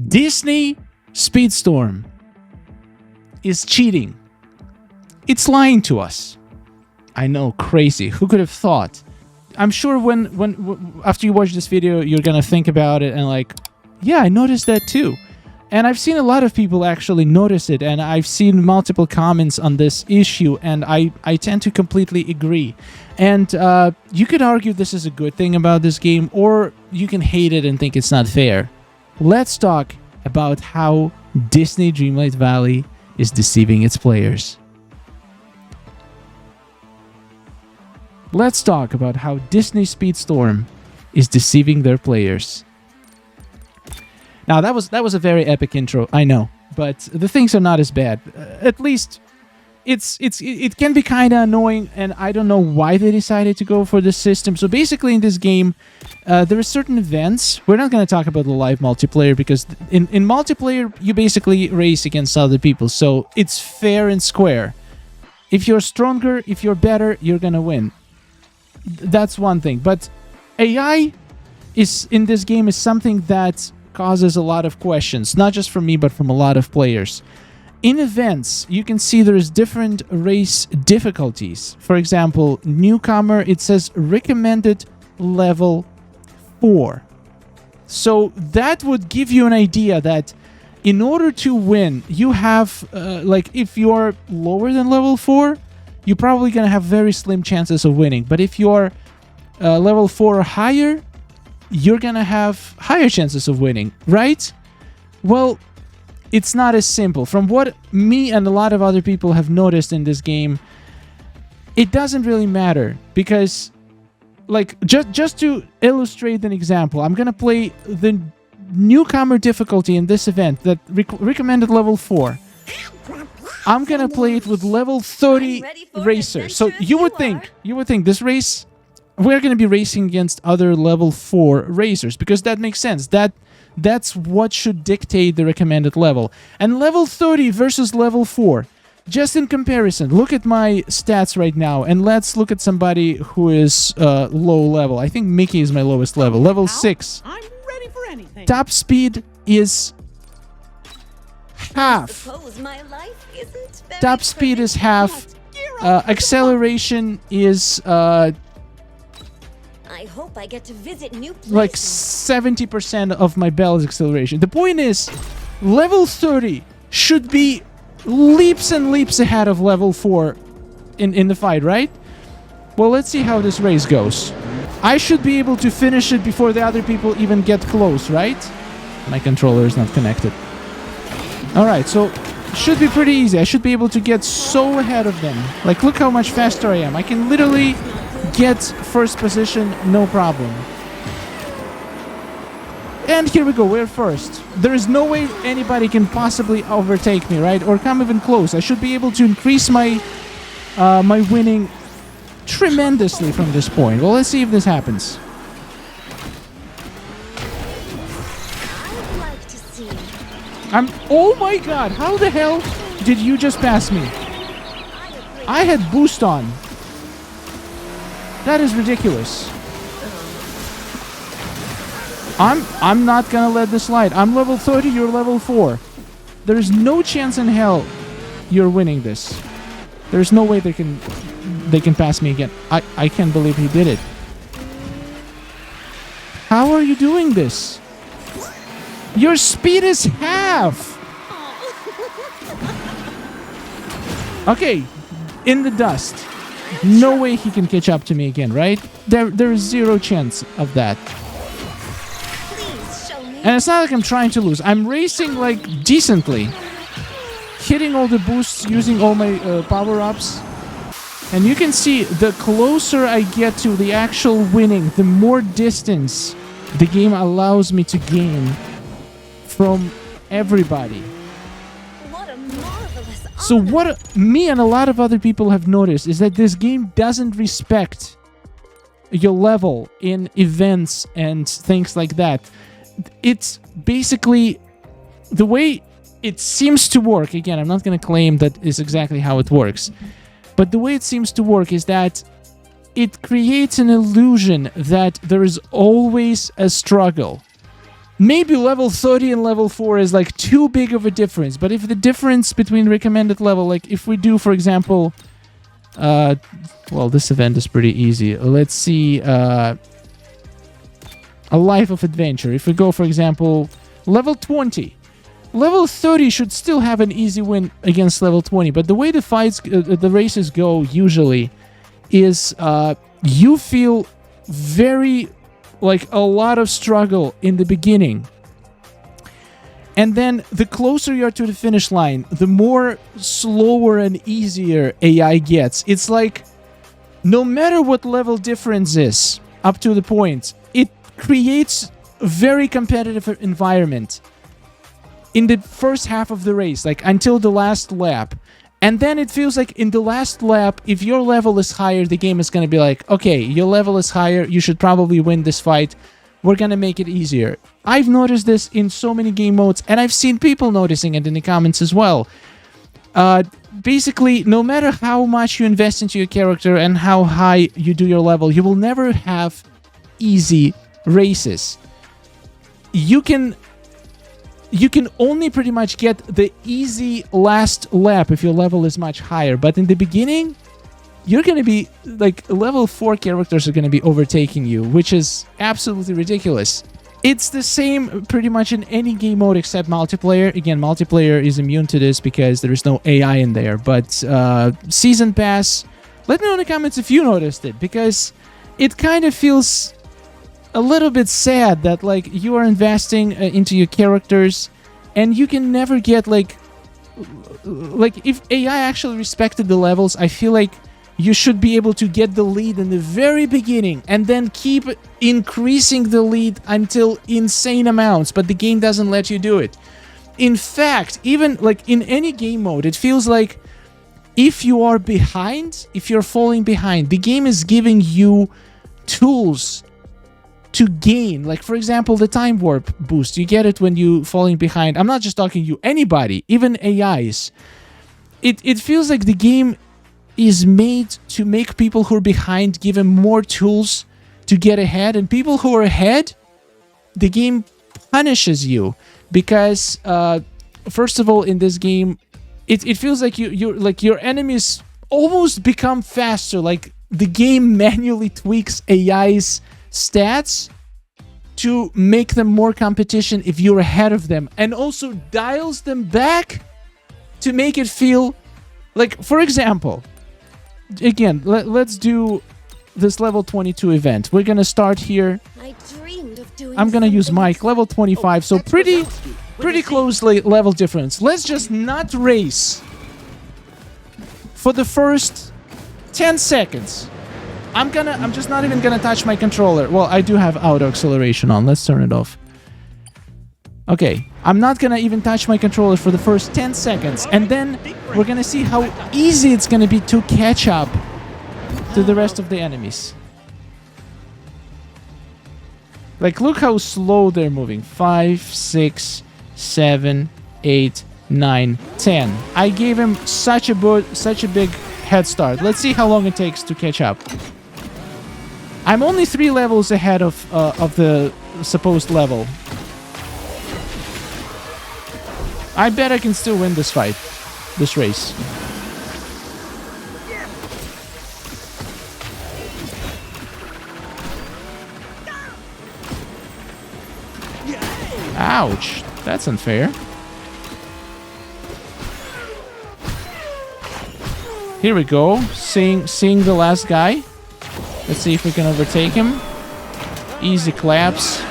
Disney Speedstorm is cheating. It's lying to us. I know, crazy. Who could have thought? I'm sure when after you watch this video, you're gonna think about it and like, yeah, I noticed that too. And I've seen a lot of people actually notice it, and I've seen multiple comments on this issue, and I tend to completely agree. And you could argue this is a good thing about this game, or you can hate it and think it's not fair. Let's talk about how Disney Dreamlight Valley is deceiving its players. Let's talk about how Disney Speedstorm is deceiving their players. Now, that was a very epic intro, I know, but the things are not as bad. At least it can be kind of annoying, and I don't know why they decided to go for this system. So basically, in this game, there are certain events. We're not going to talk about the live multiplayer, because in multiplayer, you basically race against other people, so it's fair and square. If you're stronger, if you're better, you're going to win. That's one thing. But AI in this game is something that causes a lot of questions, not just from me, but from a lot of players. In events, you can see there's different race difficulties. For example, newcomer, it says recommended level 4. So that would give you an idea that in order to win, you have, if you're lower than level 4, you're probably going to have very slim chances of winning. But if you're level 4 or higher, you're going to have higher chances of winning, right? Well, it's not as simple. From what me and a lot of other people have noticed in this game, it doesn't really matter, because, like, just to illustrate an example, I'm going to play the newcomer difficulty in this event that recommended level 4. I'm going to play it with level 30 racer. So you would think this race, we're going to be racing against other level 4 racers, because that makes sense. That's what should dictate the recommended level. And level 30 versus level 4, just in comparison, look at my stats right now, and let's look at somebody who is low level. I think Mickey is my lowest level, level 6. I'm ready for anything. Top speed is half. Top speed is half. Acceleration is I hope I get to visit new places. like 70% of my bell's acceleration. The point is, level 30 should be leaps and leaps ahead of level 4 in the fight, right? Well, let's see how this race goes. I should be able to finish it before the other people even get close, right? My controller is not connected. Alright, so should be pretty easy. I should be able to get so ahead of them. Like, look how much faster I am. I can literally get first position, no problem. And here we go, we're first. There is no way anybody can possibly overtake me, right? Or come even close. I should be able to increase my my winning tremendously from this point. Well, let's see if this happens. I'd like to see. Oh my god, how the hell did you just pass me? I had boost on. That is ridiculous. I'm not gonna let this slide. I'm level 30, you're level 4. There is no chance in hell you're winning this. There's no way they can pass me again. I can't believe he did it. How are you doing this? Your speed is half. Okay, in the dust. No way he can catch up to me again, right? There is zero chance of that. Please show me. And it's not like I'm trying to lose. I'm racing, like, decently. Hitting all the boosts, using all my power-ups. And you can see, the closer I get to the actual winning, the more distance the game allows me to gain from everybody. What a marvelous So what me and a lot of other people have noticed is that this game doesn't respect your level in events and things like that. It's basically the way it seems to work. Again, I'm not going to claim that is exactly how it works, but the way it seems to work is that it creates an illusion that there is always a struggle. maybe level 30 and level 4 is like too big of a difference. But if the difference between recommended level, like if we do, for example, well, this event is pretty easy. Let's see, a life of adventure. If we go, for example, level 20, level 30 should still have an easy win against level 20. But the way the fights, the races go usually is you feel very, like, a lot of struggle in the beginning. And then the closer you are to the finish line, the more slower and easier AI gets. It's like, no matter what level difference is, up to the point, it creates a very competitive environment in the first half of the race, like until the last lap. And then it feels like in the last lap, if your level is higher, the game is going to be like, okay, your level is higher, you should probably win this fight. We're going to make it easier. I've noticed this in so many game modes, and I've seen people noticing it in the comments as well. Basically, no matter how much you invest into your character and how high you do your level, you will never have easy races. You can only pretty much get the easy last lap if your level is much higher. But in the beginning, you're going to be, like, level 4 characters are going to be overtaking you, which is absolutely ridiculous. It's the same pretty much in any game mode except multiplayer. Again, multiplayer is immune to this because there is no AI in there. But Season Pass, let me know in the comments if you noticed it, because it kind of feels a little bit sad that, like, you are investing into your characters and you can never get, like if AI actually respected the levels, I feel like you should be able to get the lead in the very beginning and then keep increasing the lead until insane amounts, but the game doesn't let you do it. In fact, even like in any game mode, it feels like if you are behind, if you're falling behind, the game is giving you tools to gain. Like, for example, the time warp boost. You get it when you falling behind. I'm not just talking you, anybody, even AIs. It feels like the game is made to make people who are behind, give them more tools to get ahead, and people who are ahead, the game punishes you because first of all, in this game, it feels like you're like your enemies almost become faster. Like, the game manually tweaks AI's stats to make them more competition if you're ahead of them, and also dials them back to make it feel like, for example, again, let's do this level 22 event. We're gonna start here. I dreamed of doing I'm gonna use something Mike, level 25, so pretty closely level difference. Let's just not race for the first 10 seconds. I'm just not even gonna touch my controller. Well, I do have auto acceleration on. Let's turn it off. Okay, I'm not gonna even touch my controller for the first 10 seconds, and then we're gonna see how easy it's gonna be to catch up to the rest of the enemies. Like, look how slow they're moving. 5, 6, 7, 8, 9, 10. I gave him such a big head start. Let's see how long it takes to catch up. I'm only 3 levels ahead of the supposed level. I bet I can still win this fight, this race. Ouch, that's unfair. Here we go, seeing the last guy. Let's see if we can overtake him. Easy claps.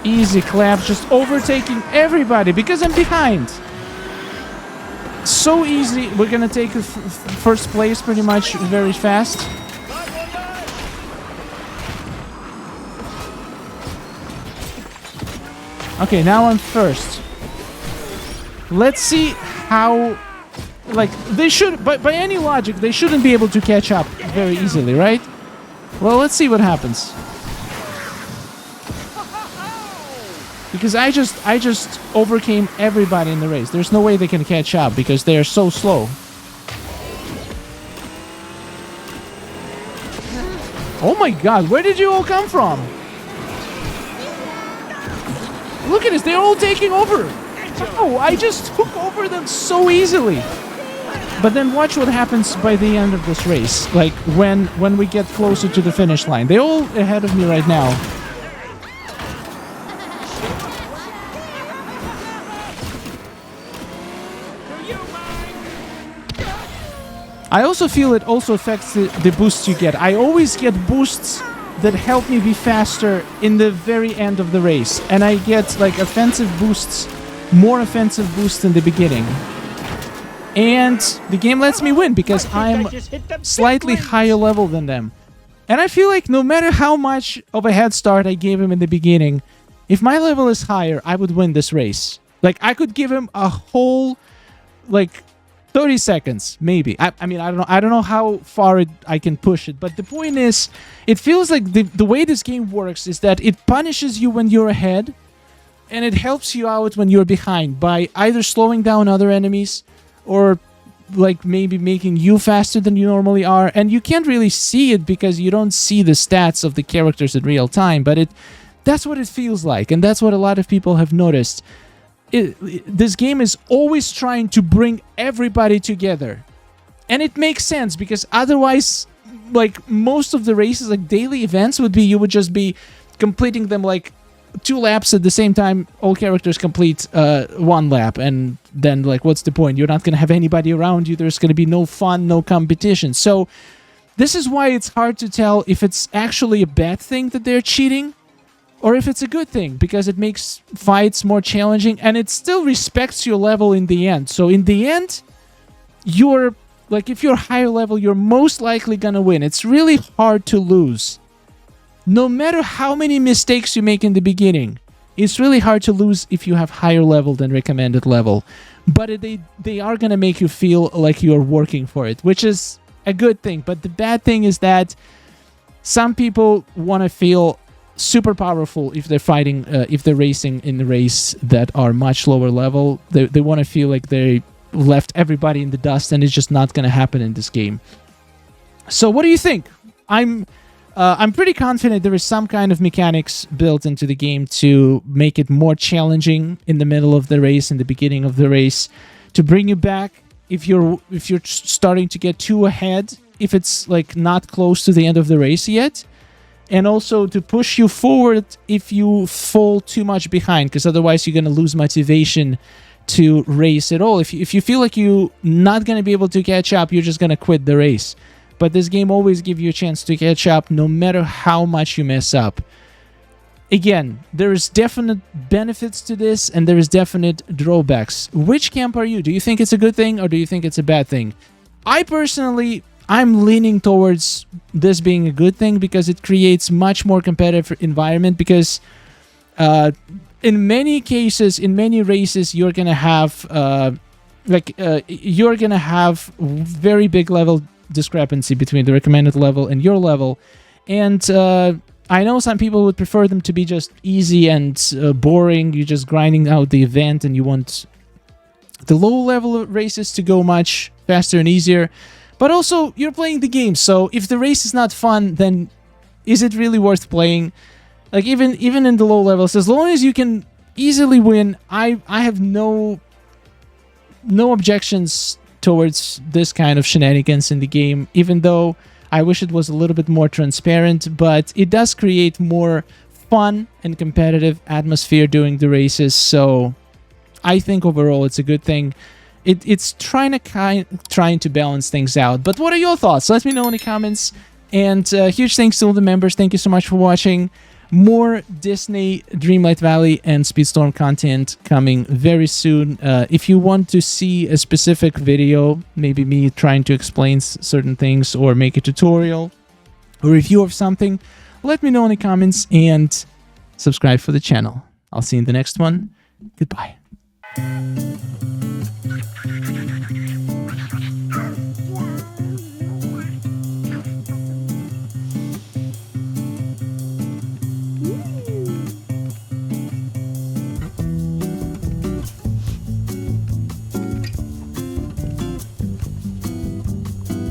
Easy claps, just overtaking everybody because I'm behind. So easy. We're gonna take first place pretty much very fast. Okay, now I'm first. Let's see how, like, they should, by any logic, they shouldn't be able to catch up very easily, right? Well, let's see what happens. Because I just overcame everybody in the race. There's no way they can catch up because they are so slow. Oh my god, where did you all come from? Look at this, they're all taking over. Oh, I just took over them so easily. But then watch what happens by the end of this race. Like, when we get closer to the finish line. They're all ahead of me right now. I also feel it also affects the boosts you get. I always get boosts that help me be faster in the very end of the race. And I get, like, offensive boosts, more offensive boosts in the beginning. And the game lets me win because I'm slightly higher level than them. And I feel like no matter how much of a head start I gave him in the beginning, if my level is higher, I would win this race. Like, I could give him a whole, like, 30 seconds, maybe. I mean, I don't know how far I can push it, but the point is, it feels like the way this game works is that it punishes you when you're ahead, and it helps you out when you're behind by either slowing down other enemies, or like maybe making you faster than you normally are. And you can't really see it because you don't see the stats of the characters in real time, but that's what it feels like, and that's what a lot of people have noticed. This game is always trying to bring everybody together. And it makes sense because otherwise, like, most of the races, like daily events would be, you would just be completing them like 2 laps at the same time. All characters complete 1 lap, and then, like, what's the point? You're not going to have anybody around you. There's going to be no fun, no competition. So this is why it's hard to tell if it's actually a bad thing that they're cheating, or if it's a good thing, because it makes fights more challenging, and it still respects your level in the end. So in the end, you're, like, if you're higher level, you're most likely gonna win. It's really hard to lose. No matter how many mistakes you make in the beginning, it's really hard to lose if you have higher level than recommended level. But they are gonna make you feel like you're working for it, which is a good thing. But the bad thing is that some people want to feel super powerful if they're fighting, if they're racing in the race that are much lower level. They want to feel like they left everybody in the dust, and it's just not going to happen in this game. So what do you think? I'm pretty confident there is some kind of mechanics built into the game to make it more challenging in the middle of the race, in the beginning of the race, to bring you back if you're starting to get too ahead, if it's like not close to the end of the race yet. And also to push you forward if you fall too much behind, because otherwise you're going to lose motivation to race at all. If you feel like you're not going to be able to catch up, you're just going to quit the race. But this game always gives you a chance to catch up no matter how much you mess up. Again, there is definite benefits to this, and there is definite drawbacks. Which camp are you? Do you think it's a good thing, or do you think it's a bad thing? I'm leaning towards this being a good thing because it creates much more competitive environment, because in many cases, in many races, you're going to have very big level discrepancy between the recommended level and your level. And I know some people would prefer them to be just easy and boring. You're just grinding out the event, and you want the low level races to go much faster and easier. But also, you're playing the game, so if the race is not fun, then is it really worth playing? Like, even in the low levels, as long as you can easily win, I have no objections towards this kind of shenanigans in the game, even though I wish it was a little bit more transparent, but it does create more fun and competitive atmosphere during the races, so I think overall it's a good thing. It's trying to balance things out. But what are your thoughts? Let me know in the comments. And huge thanks to all the members. Thank you so much for watching. More Disney Dreamlight Valley and Speedstorm content coming very soon. If you want to see a specific video, maybe me trying to explain certain things, or make a tutorial or review of something, let me know in the comments, and subscribe for the channel. I'll see you in the next one. Goodbye.